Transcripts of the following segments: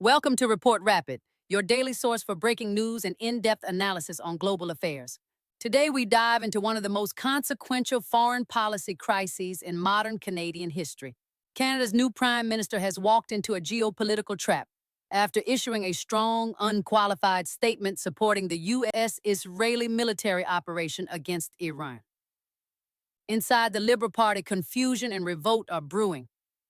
Welcome to Report Rapid, your daily source for breaking news and in-depth analysis on global affairs. Today, we dive into one of the most consequential foreign policy crises in modern Canadian history. Canada's new Prime Minister has walked into a geopolitical trap after issuing a strong, unqualified statement supporting the U.S.-Israeli military operation against Iran. Inside the Liberal Party, confusion and revolt are brewing.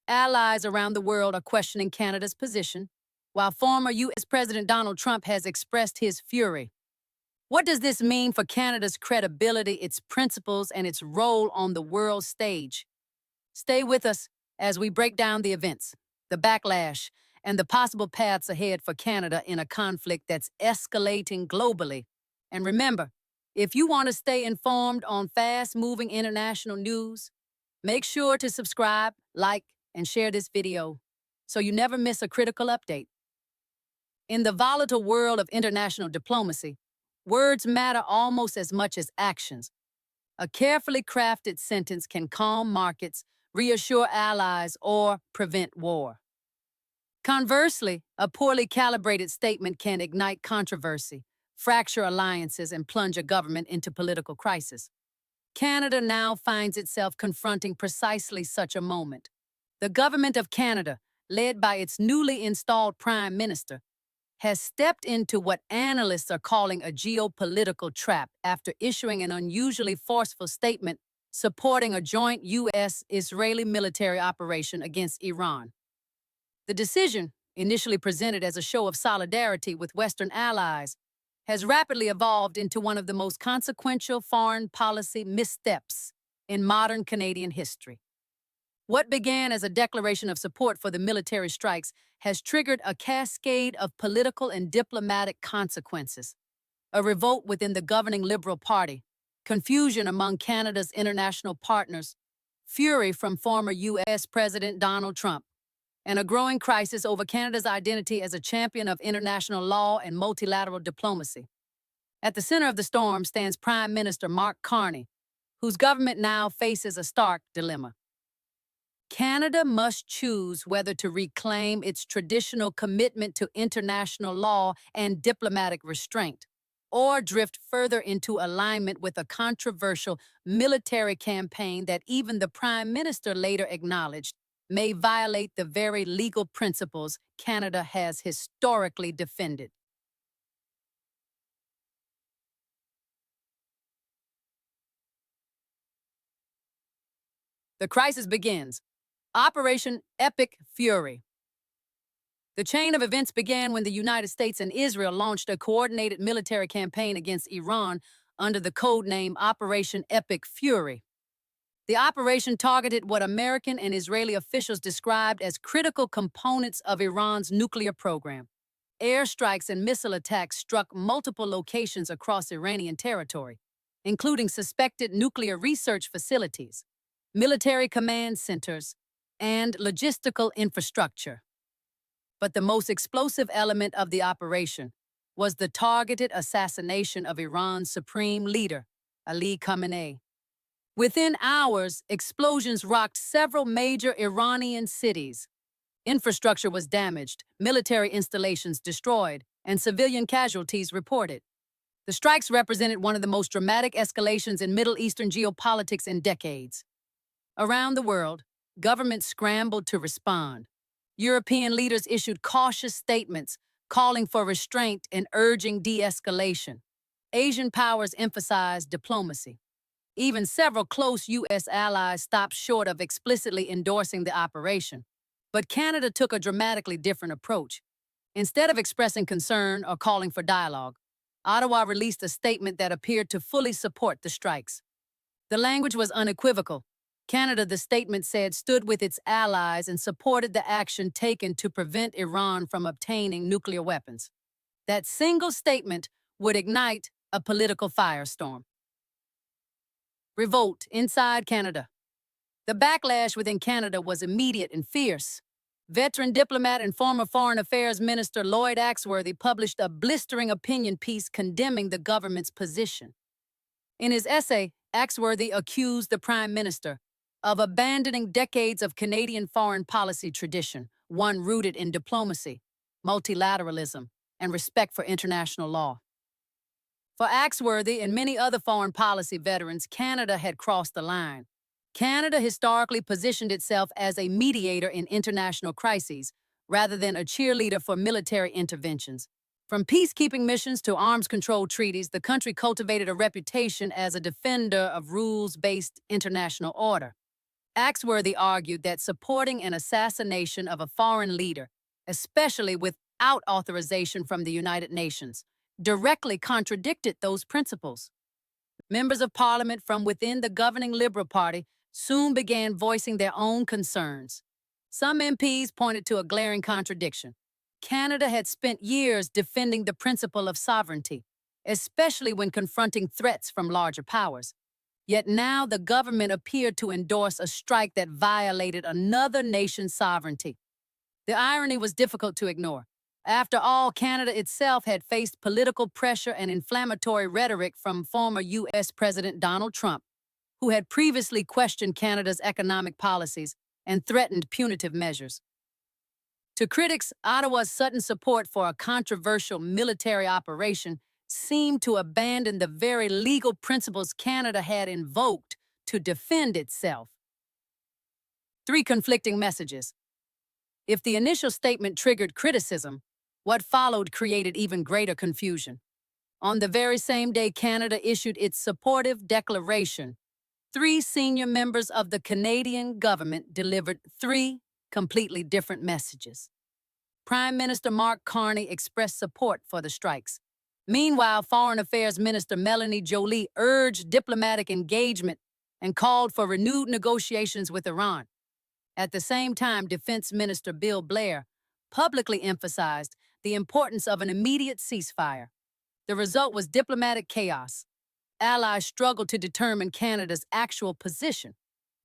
Allies around the world are questioning Canada's position, while former U.S. President Donald Trump has expressed his fury. What does this mean for Canada's credibility, its principles, and its role on the world stage? Stay with us as we break down the events, the backlash, and the possible paths ahead for Canada in a conflict that's escalating globally. And remember, if you want to stay informed on fast-moving international news, make sure to subscribe, like, and share this video so you never miss a critical update. In the volatile world of international diplomacy, words matter almost as much as actions. A carefully crafted sentence can calm markets, reassure allies, or prevent war. Conversely, a poorly calibrated statement can ignite controversy, fracture alliances, and plunge a government into political crisis. Canada now finds itself confronting precisely such a moment. The government of Canada, led by its newly installed Prime Minister, has stepped into what analysts are calling a geopolitical trap after issuing an unusually forceful statement supporting a joint U.S.-Israeli military operation against Iran. The decision, initially presented as a show of solidarity with Western allies, has rapidly evolved into one of the most consequential foreign policy missteps in modern Canadian history. What began as a declaration of support for the military strikes has triggered a cascade of political and diplomatic consequences. A revolt within the governing Liberal Party, confusion among Canada's international partners, fury from former U.S. President Donald Trump, and a growing crisis over Canada's identity as a champion of international law and multilateral diplomacy. At the center of the storm stands Prime Minister Mark Carney, whose government now faces a stark dilemma. Canada must choose whether to reclaim its traditional commitment to international law and diplomatic restraint, or drift further into alignment with a controversial military campaign that even the Prime Minister later acknowledged may violate the very legal principles Canada has historically defended. The crisis begins. Operation Epic Fury. The chain of events began when the United States and Israel launched a coordinated military campaign against Iran under the code name Operation Epic Fury. The operation targeted what American and Israeli officials described as critical components of Iran's nuclear program. Airstrikes and missile attacks struck multiple locations across Iranian territory, including suspected nuclear research facilities, military command centers, and logistical infrastructure. But the most explosive element of the operation was the targeted assassination of Iran's supreme leader, Ali Khamenei. Within hours, explosions rocked several major Iranian cities. Infrastructure was damaged, military installations destroyed, and civilian casualties reported. The strikes represented one of the most dramatic escalations in Middle Eastern geopolitics in decades. Around the world, governments scrambled to respond. European leaders issued cautious statements calling for restraint and urging de-escalation. Asian powers emphasized diplomacy. Even several close U.S. allies stopped short of explicitly endorsing the operation. But Canada took a dramatically different approach. Instead of expressing concern or calling for dialogue, Ottawa released a statement that appeared to fully support the strikes. The language was unequivocal. Canada, the statement said, stood with its allies and supported the action taken to prevent Iran from obtaining nuclear weapons. That single statement would ignite a political firestorm. Revolt inside Canada. The backlash within Canada was immediate and fierce. Veteran diplomat and former Foreign Affairs Minister Lloyd Axworthy published a blistering opinion piece condemning the government's position. In his essay, Axworthy accused the Prime Minister of abandoning decades of Canadian foreign policy tradition, one rooted in diplomacy, multilateralism, and respect for international law. For Axworthy and many other foreign policy veterans, Canada had crossed the line. Canada historically positioned itself as a mediator in international crises, rather than a cheerleader for military interventions. From peacekeeping missions to arms control treaties, the country cultivated a reputation as a defender of rules-based international order. Axworthy argued that supporting an assassination of a foreign leader, especially without authorization from the United Nations, directly contradicted those principles. Members of parliament from within the governing Liberal Party soon began voicing their own concerns. Some MPs pointed to a glaring contradiction. Canada had spent years defending the principle of sovereignty, especially when confronting threats from larger powers. Yet now the government appeared to endorse a strike that violated another nation's sovereignty. The irony was difficult to ignore. After all, Canada itself had faced political pressure and inflammatory rhetoric from former U.S. President Donald Trump, who had previously questioned Canada's economic policies and threatened punitive measures. To critics, Ottawa's sudden support for a controversial military operation seemed to abandon the very legal principles Canada had invoked to defend itself. Three conflicting messages. If the initial statement triggered criticism, what followed created even greater confusion. On the very same day Canada issued its supportive declaration, three senior members of the Canadian government delivered three completely different messages. Prime Minister Mark Carney expressed support for the strikes. Meanwhile, Foreign Affairs Minister Melanie Joly urged diplomatic engagement and called for renewed negotiations with Iran. At the same time, Defense Minister Bill Blair publicly emphasized the importance of an immediate ceasefire. The result was diplomatic chaos. Allies struggled to determine Canada's actual position.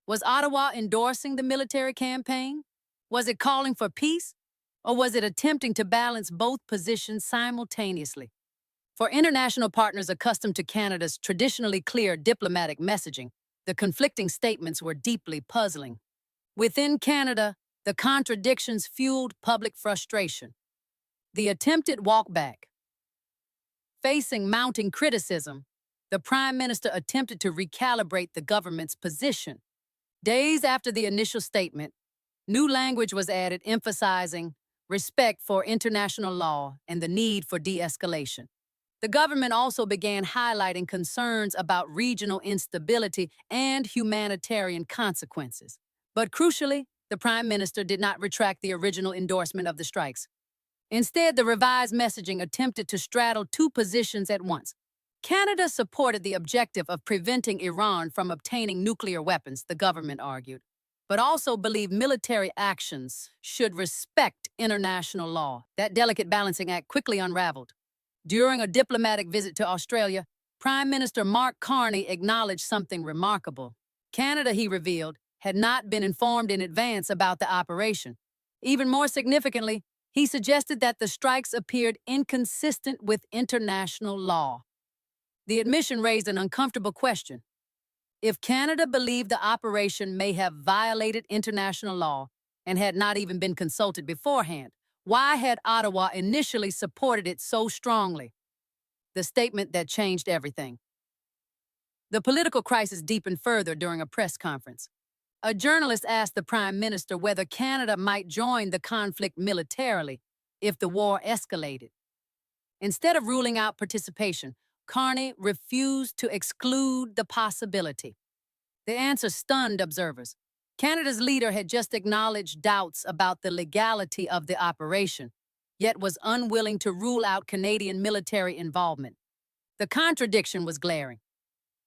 Was Ottawa endorsing the military campaign? Was it calling for peace? Or was it attempting to balance both positions simultaneously? For international partners accustomed to Canada's traditionally clear diplomatic messaging, the conflicting statements were deeply puzzling. Within Canada, the contradictions fueled public frustration. The attempted walkback. Facing mounting criticism, the Prime Minister attempted to recalibrate the government's position. Days after the initial statement, new language was added emphasizing respect for international law and the need for de-escalation. The government also began highlighting concerns about regional instability and humanitarian consequences. But crucially, the Prime Minister did not retract the original endorsement of the strikes. Instead, the revised messaging attempted to straddle two positions at once. Canada supported the objective of preventing Iran from obtaining nuclear weapons, the government argued, but also believed military actions should respect international law. That delicate balancing act quickly unraveled. During a diplomatic visit to Australia, Prime Minister Mark Carney acknowledged something remarkable. Canada, he revealed, had not been informed in advance about the operation. Even more significantly, he suggested that the strikes appeared inconsistent with international law. The admission raised an uncomfortable question. If Canada believed the operation may have violated international law and had not even been consulted beforehand, why had Ottawa initially supported it so strongly? The statement that changed everything. The political crisis deepened further during a press conference. A journalist asked the Prime Minister whether Canada might join the conflict militarily if the war escalated. Instead of ruling out participation, Carney refused to exclude the possibility. The answer stunned observers. Canada's leader had just acknowledged doubts about the legality of the operation, yet was unwilling to rule out Canadian military involvement. The contradiction was glaring.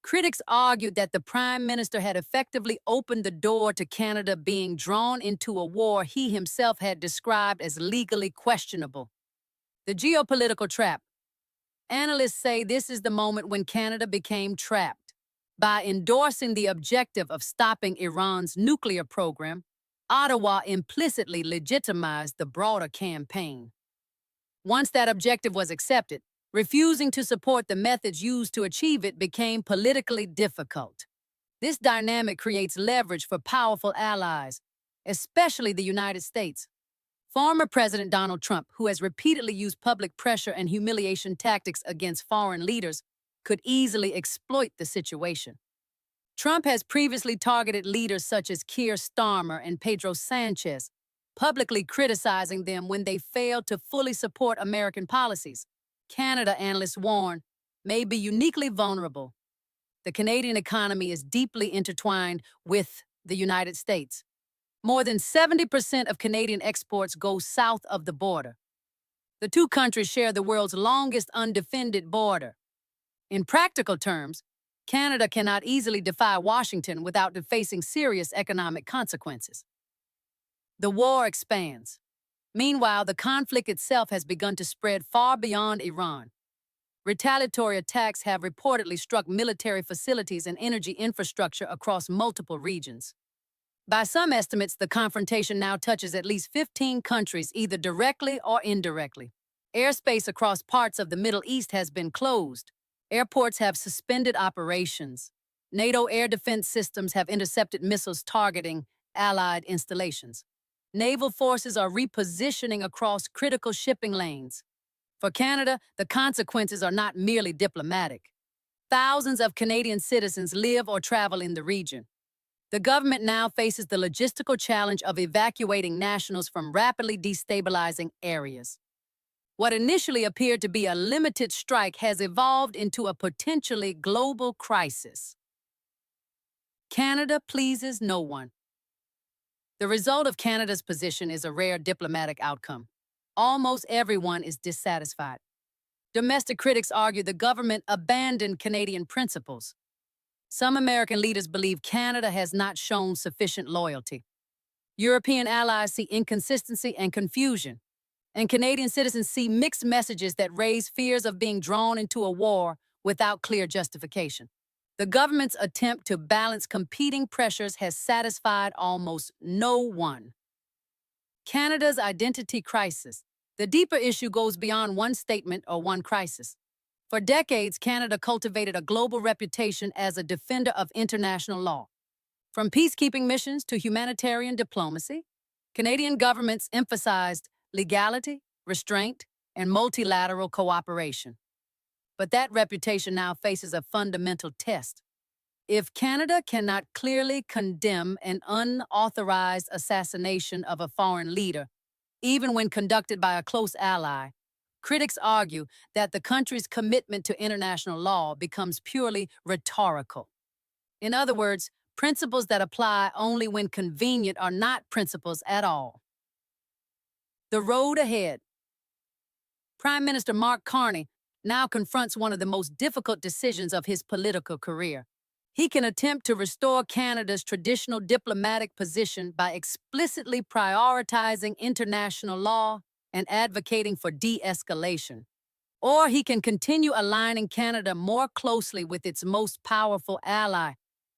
Critics argued that the Prime Minister had effectively opened the door to Canada being drawn into a war he himself had described as legally questionable. The geopolitical trap. Analysts say this is the moment when Canada became trapped. By endorsing the objective of stopping Iran's nuclear program, Ottawa implicitly legitimized the broader campaign. Once that objective was accepted, refusing to support the methods used to achieve it became politically difficult. This dynamic creates leverage for powerful allies, especially the United States. Former President Donald Trump, who has repeatedly used public pressure and humiliation tactics against foreign leaders, could easily exploit the situation. Trump has previously targeted leaders such as Keir Starmer and Pedro Sanchez, publicly criticizing them when they failed to fully support American policies. Canada, analysts warn, may be uniquely vulnerable. The Canadian economy is deeply intertwined with the United States. More than 70% of Canadian exports go south of the border. The two countries share the world's longest undefended border. In practical terms, Canada cannot easily defy Washington without facing serious economic consequences. The war expands. Meanwhile, the conflict itself has begun to spread far beyond Iran. Retaliatory attacks have reportedly struck military facilities and energy infrastructure across multiple regions. By some estimates, the confrontation now touches at least 15 countries, either directly or indirectly. Airspace across parts of the Middle East has been closed. Airports have suspended operations. NATO air defense systems have intercepted missiles targeting Allied installations. Naval forces are repositioning across critical shipping lanes. For Canada, the consequences are not merely diplomatic. Thousands of Canadian citizens live or travel in the region. The government now faces the logistical challenge of evacuating nationals from rapidly destabilizing areas. What initially appeared to be a limited strike has evolved into a potentially global crisis. Canada pleases no one. The result of Canada's position is a rare diplomatic outcome. Almost everyone is dissatisfied. Domestic critics argue the government abandoned Canadian principles. Some American leaders believe Canada has not shown sufficient loyalty. European allies see inconsistency and confusion, and Canadian citizens see mixed messages that raise fears of being drawn into a war without clear justification. The government's attempt to balance competing pressures has satisfied almost no one. Canada's identity crisis. The deeper issue goes beyond one statement or one crisis. For decades, Canada cultivated a global reputation as a defender of international law. From peacekeeping missions to humanitarian diplomacy, Canadian governments emphasized legality, restraint, and multilateral cooperation. But that reputation now faces a fundamental test. If Canada cannot clearly condemn an unauthorized assassination of a foreign leader, even when conducted by a close ally, critics argue that the country's commitment to international law becomes purely rhetorical. In other words, principles that apply only when convenient are not principles at all. The road ahead. Prime Minister Mark Carney now confronts one of the most difficult decisions of his political career. He can attempt to restore Canada's traditional diplomatic position by explicitly prioritizing international law and advocating for de-escalation. Or he can continue aligning Canada more closely with its most powerful ally,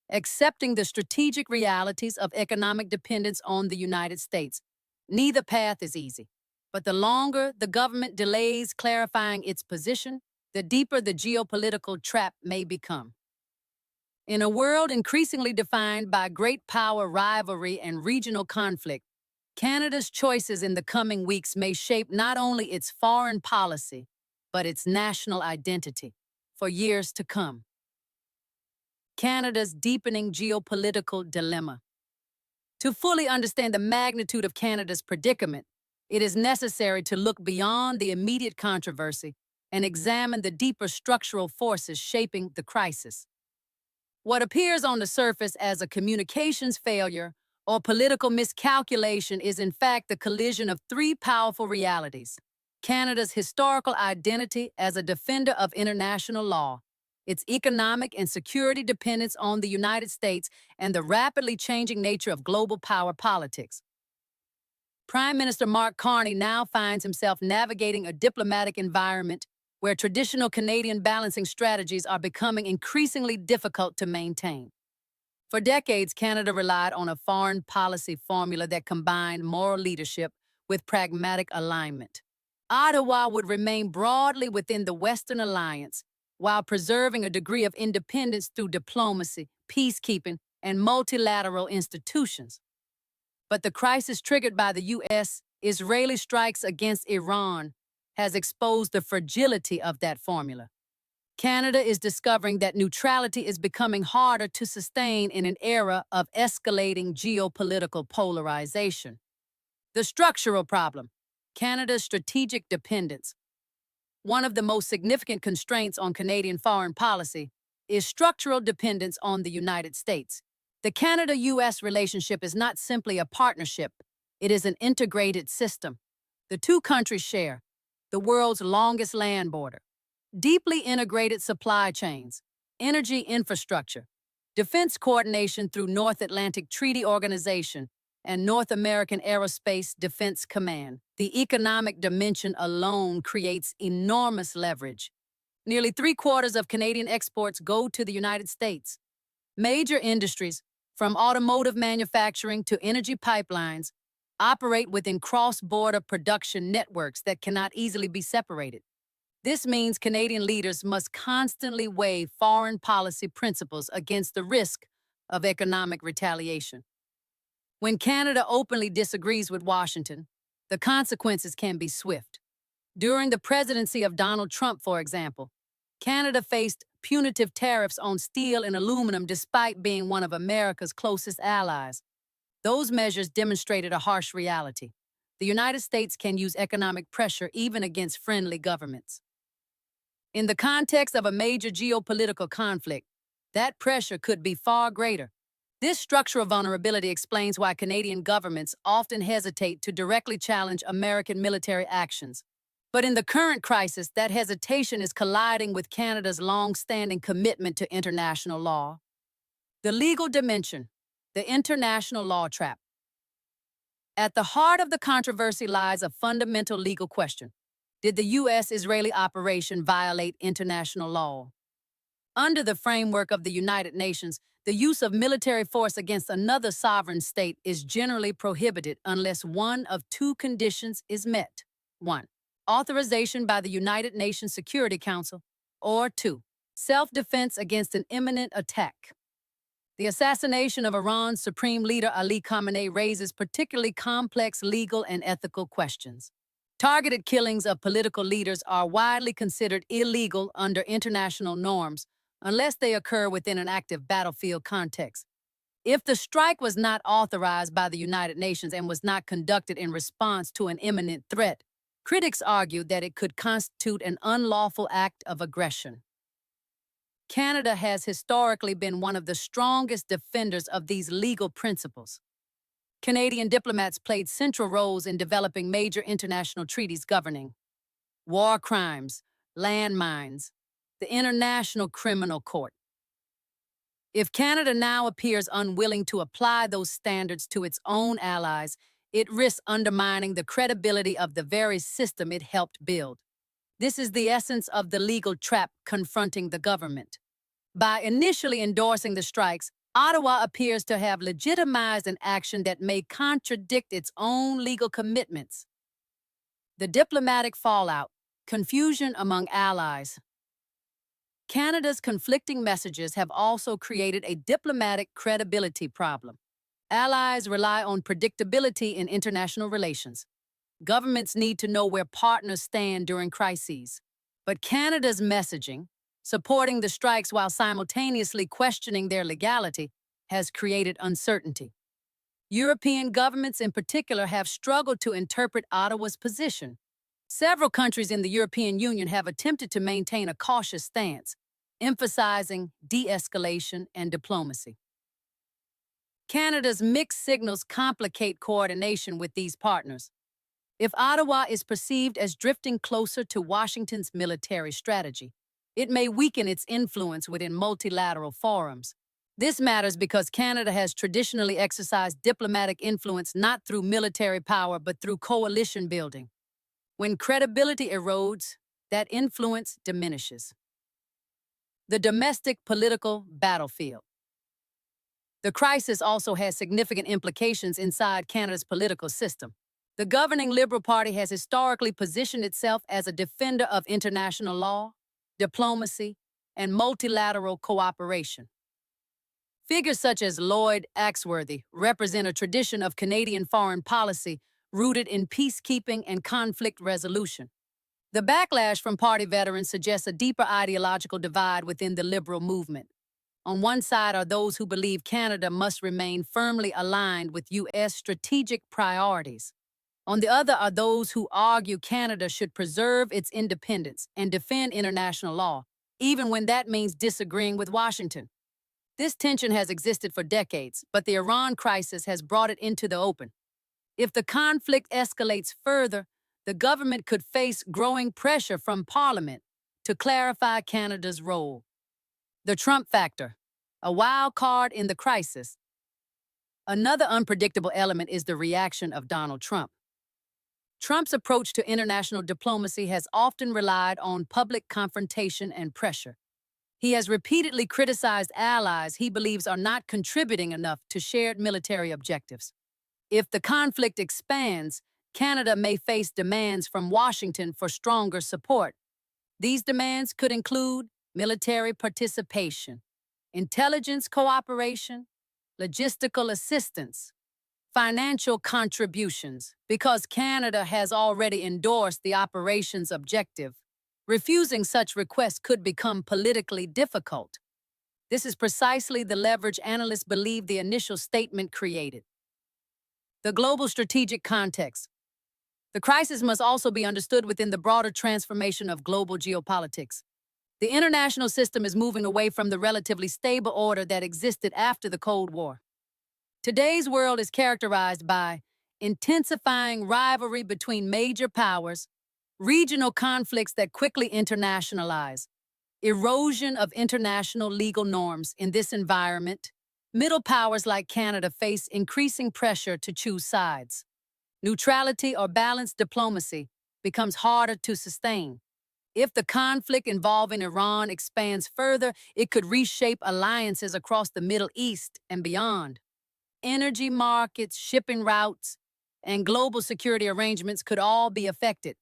accepting the strategic realities of economic dependence on the United States. Neither path is easy, but the longer the government delays clarifying its position, the deeper the geopolitical trap may become. In a world increasingly defined by great power rivalry and regional conflict, Canada's choices in the coming weeks may shape not only its foreign policy, but its national identity for years to come. Canada's deepening geopolitical dilemma. To fully understand the magnitude of Canada's predicament, it is necessary to look beyond the immediate controversy and examine the deeper structural forces shaping the crisis. What appears on the surface as a communications failure or political miscalculation is in fact the collision of three powerful realities: Canada's historical identity as a defender of international law, its economic and security dependence on the United States, and the rapidly changing nature of global power politics. Prime Minister Mark Carney now finds himself navigating a diplomatic environment where traditional Canadian balancing strategies are becoming increasingly difficult to maintain. For decades, Canada relied on a foreign policy formula that combined moral leadership with pragmatic alignment. Ottawa would remain broadly within the Western Alliance, while preserving a degree of independence through diplomacy, peacekeeping, and multilateral institutions. But the crisis triggered by the U.S. Israeli strikes against Iran has exposed the fragility of that formula. Canada is discovering that neutrality is becoming harder to sustain in an era of escalating geopolitical polarization. The structural problem: Canada's strategic dependence. One of the most significant constraints on Canadian foreign policy is structural dependence on the United States. The Canada-US relationship is not simply a partnership, it is an integrated system. The two countries share the world's longest land border, deeply integrated supply chains, energy infrastructure, defense coordination through North Atlantic Treaty Organization, and North American Aerospace Defense Command. The economic dimension alone creates enormous leverage. Nearly 3/4 of Canadian exports go to the United States. Major industries, from automotive manufacturing to energy pipelines, operate within cross-border production networks that cannot easily be separated. This means Canadian leaders must constantly weigh foreign policy principles against the risk of economic retaliation. When Canada openly disagrees with Washington, the consequences can be swift. During the presidency of Donald Trump, for example, Canada faced punitive tariffs on steel and aluminum despite being one of America's closest allies. Those measures demonstrated a harsh reality. The United States can use economic pressure even against friendly governments. In the context of a major geopolitical conflict, that pressure could be far greater. This structural vulnerability explains why Canadian governments often hesitate to directly challenge American military actions. But in the current crisis, that hesitation is colliding with Canada's long-standing commitment to international law. The legal dimension, the international law trap. At the heart of the controversy lies a fundamental legal question. Did the U.S.-Israeli operation violate international law? Under the framework of the United Nations, the use of military force against another sovereign state is generally prohibited unless one of two conditions is met. 1. Authorization by the United Nations Security Council, or 2. Self-defense against an imminent attack. The assassination of Iran's Supreme Leader Ali Khamenei raises particularly complex legal and ethical questions. Targeted killings of political leaders are widely considered illegal under international norms unless they occur within an active battlefield context. If the strike was not authorized by the United Nations and was not conducted in response to an imminent threat, critics argue that it could constitute an unlawful act of aggression. Canada has historically been one of the strongest defenders of these legal principles. Canadian diplomats played central roles in developing major international treaties governing war crimes, landmines, the International Criminal Court. If Canada now appears unwilling to apply those standards to its own allies, it risks undermining the credibility of the very system it helped build. This is the essence of the legal trap confronting the government. By initially endorsing the strikes, Ottawa appears to have legitimized an action that may contradict its own legal commitments. The diplomatic fallout, confusion among allies. Canada's conflicting messages have also created a diplomatic credibility problem. Allies rely on predictability in international relations. Governments need to know where partners stand during crises. But Canada's messaging, supporting the strikes while simultaneously questioning their legality, has created uncertainty. European governments in particular have struggled to interpret Ottawa's position. Several countries in the European Union have attempted to maintain a cautious stance, emphasizing de-escalation and diplomacy. Canada's mixed signals complicate coordination with these partners. If Ottawa is perceived as drifting closer to Washington's military strategy, it may weaken its influence within multilateral forums. This matters because Canada has traditionally exercised diplomatic influence not through military power but through coalition building. When credibility erodes, that influence diminishes. The domestic political battlefield. The crisis also has significant implications inside Canada's political system. The governing Liberal Party has historically positioned itself as a defender of international law, diplomacy, and multilateral cooperation. Figures such as Lloyd Axworthy represent a tradition of Canadian foreign policy rooted in peacekeeping and conflict resolution. The backlash from party veterans suggests a deeper ideological divide within the liberal movement. On one side are those who believe Canada must remain firmly aligned with U.S. strategic priorities. On the other are those who argue Canada should preserve its independence and defend international law, even when that means disagreeing with Washington. This tension has existed for decades, but the Iran crisis has brought it into the open. If the conflict escalates further, the government could face growing pressure from Parliament to clarify Canada's role. The Trump factor, a wild card in the crisis. Another unpredictable element is the reaction of Donald Trump. Trump's approach to international diplomacy has often relied on public confrontation and pressure. He has repeatedly criticized allies he believes are not contributing enough to shared military objectives. If the conflict expands, Canada may face demands from Washington for stronger support. These demands could include military participation, intelligence cooperation, logistical assistance, financial contributions, because Canada has already endorsed the operation's objective. Refusing such requests could become politically difficult. This is precisely the leverage analysts believe the initial statement created. The global strategic context. The crisis must also be understood within the broader transformation of global geopolitics. The international system is moving away from the relatively stable order that existed after the Cold War. Today's world is characterized by intensifying rivalry between major powers, regional conflicts that quickly internationalize, erosion of international legal norms. In this environment, middle powers like Canada face increasing pressure to choose sides. Neutrality or balanced diplomacy becomes harder to sustain. If the conflict involving Iran expands further, it could reshape alliances across the Middle East and beyond. Energy markets, shipping routes, and global security arrangements could all be affected.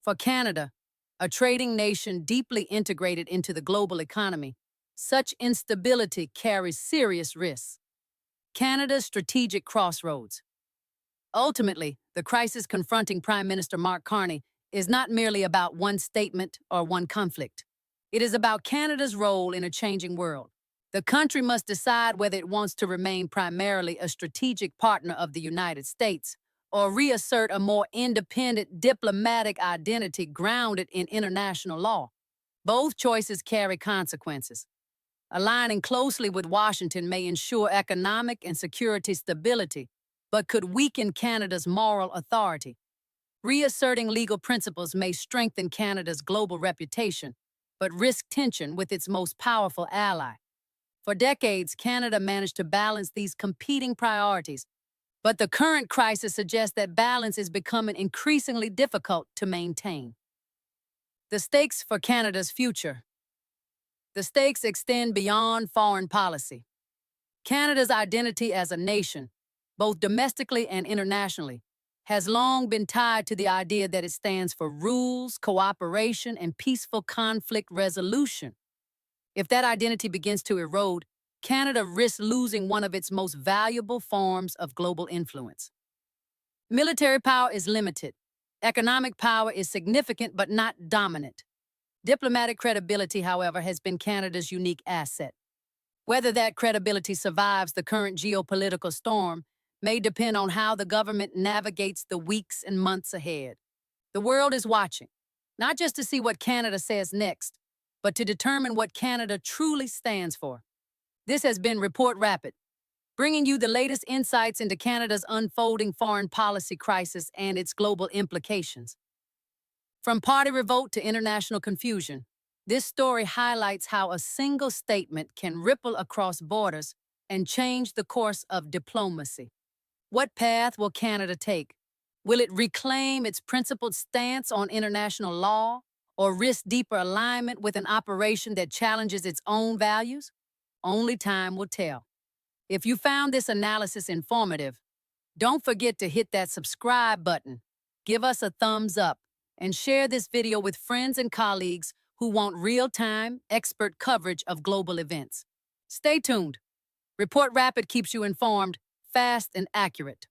For Canada, a trading nation deeply integrated into the global economy, such instability carries serious risks. Canada's strategic crossroads. Ultimately, the crisis confronting Prime Minister Mark Carney is not merely about one statement or one conflict. It is about Canada's role in a changing world. The country must decide whether it wants to remain primarily a strategic partner of the United States or reassert a more independent diplomatic identity grounded in international law. Both choices carry consequences. Aligning closely with Washington may ensure economic and security stability, but could weaken Canada's moral authority. Reasserting legal principles may strengthen Canada's global reputation, but risk tension with its most powerful ally. For decades, Canada managed to balance these competing priorities, but the current crisis suggests that balance is becoming increasingly difficult to maintain. The stakes for Canada's future. The stakes extend beyond foreign policy. Canada's identity as a nation, both domestically and internationally, has long been tied to the idea that it stands for rules, cooperation, and peaceful conflict resolution. If that identity begins to erode, Canada risks losing one of its most valuable forms of global influence. Military power is limited. Economic power is significant but not dominant. Diplomatic credibility, however, has been Canada's unique asset. Whether that credibility survives the current geopolitical storm may depend on how the government navigates the weeks and months ahead. The world is watching, not just to see what Canada says next, but to determine what Canada truly stands for. This has been Report Rapid, bringing you the latest insights into Canada's unfolding foreign policy crisis and its global implications. From party revolt to international confusion, this story highlights how a single statement can ripple across borders and change the course of diplomacy. What path will Canada take? Will it reclaim its principled stance on international law or risk deeper alignment with an operation that challenges its own values? Only time will tell. If you found this analysis informative, don't forget to hit that subscribe button, give us a thumbs up, and share this video with friends and colleagues who want real-time, expert coverage of global events. Stay tuned. Report Rapid keeps you informed, fast, and accurate.